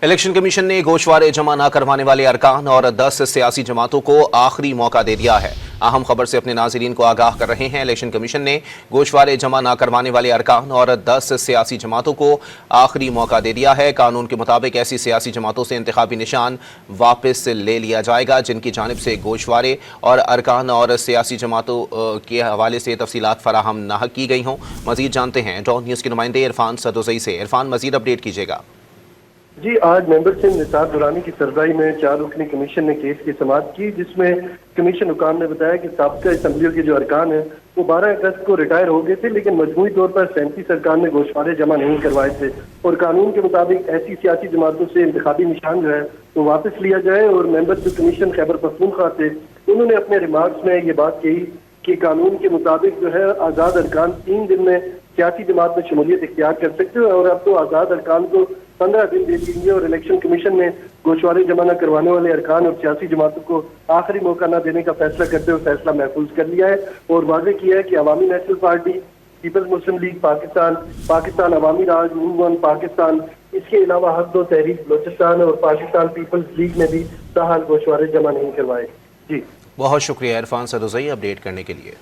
Election commission ने गोशवारे जमा न करवाने वाले अरकान और 10 सियासी जमातों को आखिरी मौका दे दिया है। अहम खबर से अपने नाज़रीन को आगाह कर रहे हैं। इलेक्शन कमीशन ने गोशवारे जमा न करवाने वाले अरकान और 10 सियासी जमातों को आखिरी मौका दे दिया है। कानून के मुताबिक ऐसी सियासी जमातों से इंतखाबी निशान वापस ले लिया जाएगा जिनकी जानिब से गोशवारे और अरकान और सियासी जमातों के हवाले से तफसीलात फराहम न की गई हों। मजीद जानते हैं डॉन न्यूज़ के नुमाइंदे इरफान सदोज़ई से। इरफान, मजीद अपडेट कीजिएगा। जी, आज मेंबर सिंह निसार दुरानी की सरबराही में 4 रुकनी कमीशन ने केस की समाअत की, जिसमें कमीशन हुकाम ने बताया कि साबिक़ा असम्बलियों के जो अरकान हैं वो 12 अगस्त को रिटायर हो गए थे, लेकिन मजमूई तौर पर 37 अरकान ने गोशवारे जमा नहीं करवाए थे और कानून के मुताबिक ऐसी सियासी जमातों से इंतखाबी निशान जो है वो वापस लिया जाए। और मेंबर जो कमीशन खैबर पख्तूनख्वा थे उन्होंने अपने रिमार्क्स में ये बात कही कि कानून के मुताबिक जो है आज़ाद अरकान 3 दिन में सियासी जमात में शमूलियत इख्तियार कर सकते हैं और अब तो आज़ाद अरकान को 15 दिन दे दीजिए। और इलेक्शन कमीशन ने गोशवारे जमा न करवाने वाले अरकान और सियासी जमातों को आखिरी मौका न देने का फैसला करते हुए फैसला महफूज कर लिया है और वाज़ेह किया है कि अवामी नेशनल पार्टी, पीपल्स मुस्लिम लीग पाकिस्तान, पाकिस्तान अवामी राज मूवमेंट पाकिस्तान, इसके अलावा हक दो तहरीक बलोचिस्तान और पाकिस्तान पीपल्स लीग ने भी ताहाल गोशवारे जमा नहीं करवाए। जी, बहुत शुक्रिया इरफान सदोज़ई अपडेट करने के लिए।